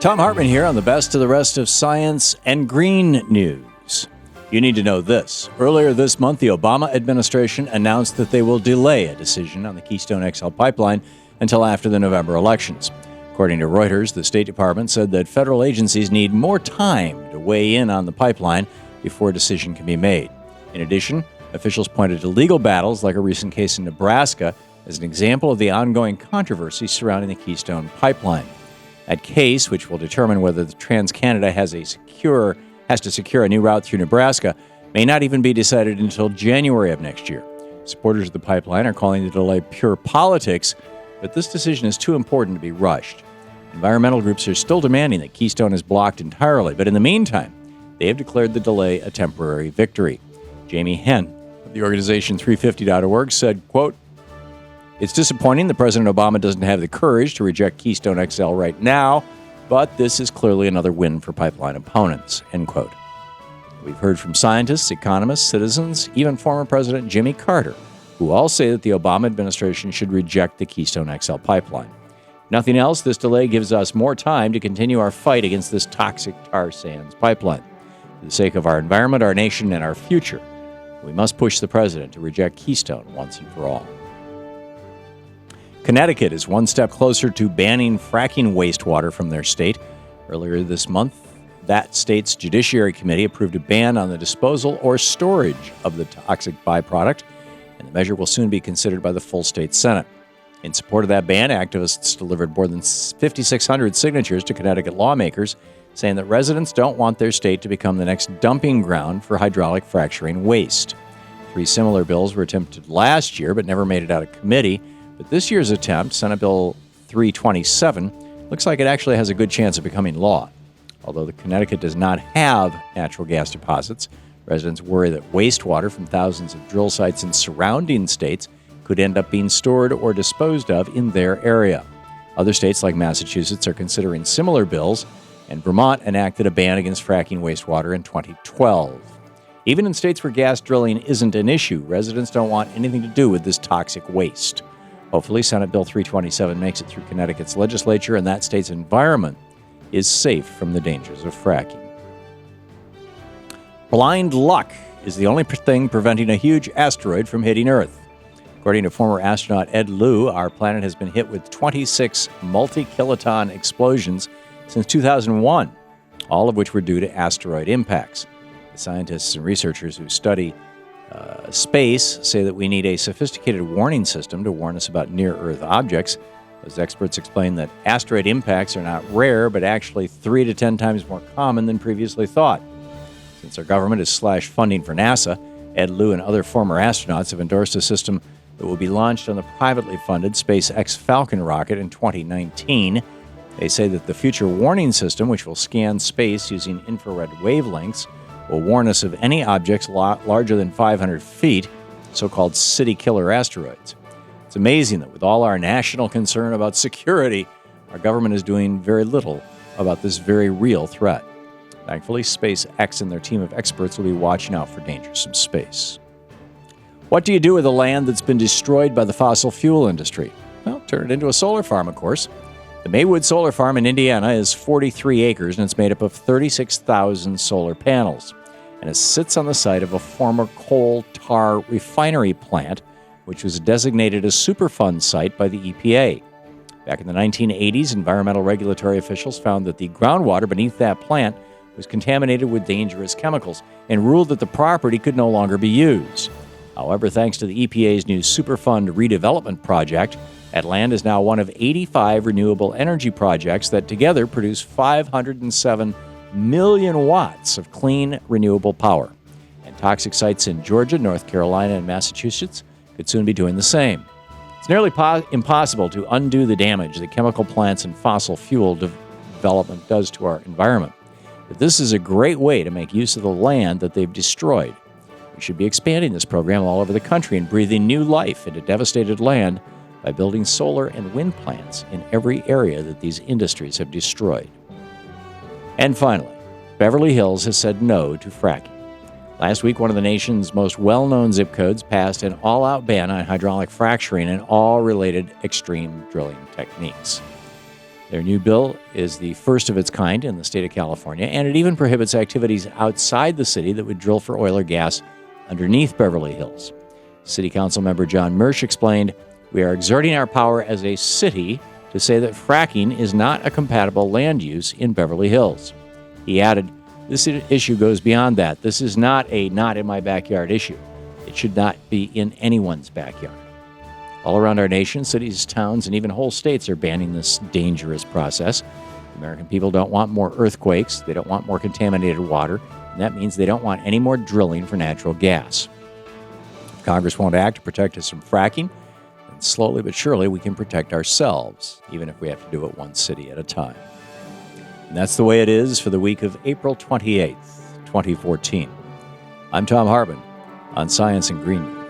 Thom Hartmann here on the best of the rest of science and green news. You need to know this. Earlier this month, the Obama administration announced that they will delay a decision on the Keystone XL pipeline until after the November elections. According to Reuters, the State Department said that federal agencies need more time to weigh in on the pipeline before a decision can be made. In addition, officials pointed to legal battles like a recent case in Nebraska as an example of the ongoing controversy surrounding the Keystone pipeline. That case, which will determine whether the TransCanada has to secure a new route through Nebraska, may not even be decided until January of next year. Supporters of the pipeline are calling the delay pure politics, but this decision is too important to be rushed. Environmental groups are still demanding that Keystone is blocked entirely, but in the meantime, they have declared the delay a temporary victory. Jamie Henn of the organization 350.org said, quote, "It's disappointing that President Obama doesn't have the courage to reject Keystone XL right now, but this is clearly another win for pipeline opponents," end quote. We've heard from scientists, economists, citizens, even former President Jimmy Carter, who all say that the Obama administration should reject the Keystone XL pipeline. If nothing else, this delay gives us more time to continue our fight against this toxic tar sands pipeline. For the sake of our environment, our nation, and our future, we must push the president to reject Keystone once and for all. Connecticut is one step closer to banning fracking wastewater from their state. Earlier this month, that state's Judiciary Committee approved a ban on the disposal or storage of the toxic byproduct, and the measure will soon be considered by the full state Senate. In support of that ban, activists delivered more than 5,600 signatures to Connecticut lawmakers, saying that residents don't want their state to become the next dumping ground for hydraulic fracturing waste. 3 similar bills were attempted last year but never made it out of committee. But this year's attempt, Senate Bill 327, looks like it actually has a good chance of becoming law. Although the Connecticut does not have natural gas deposits, residents worry that wastewater from thousands of drill sites in surrounding states could end up being stored or disposed of in their area. Other states like Massachusetts are considering similar bills, and Vermont enacted a ban against fracking wastewater in 2012. Even in states where gas drilling isn't an issue, residents don't want anything to do with this toxic waste. Hopefully, Senate Bill 327 makes it through Connecticut's legislature and that state's environment is safe from the dangers of fracking. Blind luck is the only thing preventing a huge asteroid from hitting Earth. According to former astronaut Ed Lu, our planet has been hit with 26 multi-kiloton explosions since 2001, all of which were due to asteroid impacts. The scientists and researchers who study space say that we need a sophisticated warning system to warn us about near-Earth objects. Those experts explain that asteroid impacts are not rare, but actually 3 to 10 times more common than previously thought. Since our government has slashed funding for NASA, Ed Lu and other former astronauts have endorsed a system that will be launched on the privately funded SpaceX Falcon rocket in 2019. They say that the future warning system, which will scan space using infrared wavelengths, will warn us of any objects larger than 500 feet, so-called city killer asteroids. It's amazing that with all our national concern about security, our government is doing very little about this very real threat. Thankfully, SpaceX and their team of experts will be watching out for dangers from space. What do you do with the land that's been destroyed by the fossil fuel industry? Well, turn it into a solar farm, of course. The Maywood Solar Farm in Indiana is 43 acres, and it's made up of 36,000 solar panels. And it sits on the site of a former coal tar refinery plant, which was designated a Superfund site by the EPA. Back in the 1980s, environmental regulatory officials found that the groundwater beneath that plant was contaminated with dangerous chemicals and ruled that the property could no longer be used. However, thanks to the EPA's new Superfund redevelopment project, that land is now one of 85 renewable energy projects that together produce 507 million watts of clean, renewable power. And toxic sites in Georgia, North Carolina, and Massachusetts could soon be doing the same. It's nearly impossible to undo the damage that chemical plants and fossil fuel development does to our environment. But this is a great way to make use of the land that they've destroyed. We should be expanding this program all over the country and breathing new life into devastated land by building solar and wind plants in every area that these industries have destroyed. And finally, Beverly Hills has said no to fracking. Last week, one of the nation's most well-known zip codes passed an all-out ban on hydraulic fracturing and all related extreme drilling techniques. Their new bill is the first of its kind in the state of California, and it even prohibits activities outside the city that would drill for oil or gas underneath Beverly Hills. City Council member John Mersch explained, "We are exerting our power as a city to say that fracking is not a compatible land use in Beverly Hills." He added, "This issue goes beyond that. This is not a not in my backyard issue. It should not be in anyone's backyard." All around our nation, cities, towns, and even whole states are banning this dangerous process. The American people don't want more earthquakes. They don't want more contaminated water. And that means they don't want any more drilling for natural gas. If Congress won't act to protect us from fracking, then slowly but surely we can protect ourselves, even if we have to do it one city at a time. And that's the way it is for the week of April 28th, 2014. I'm Thom Hartmann on Science and Green News.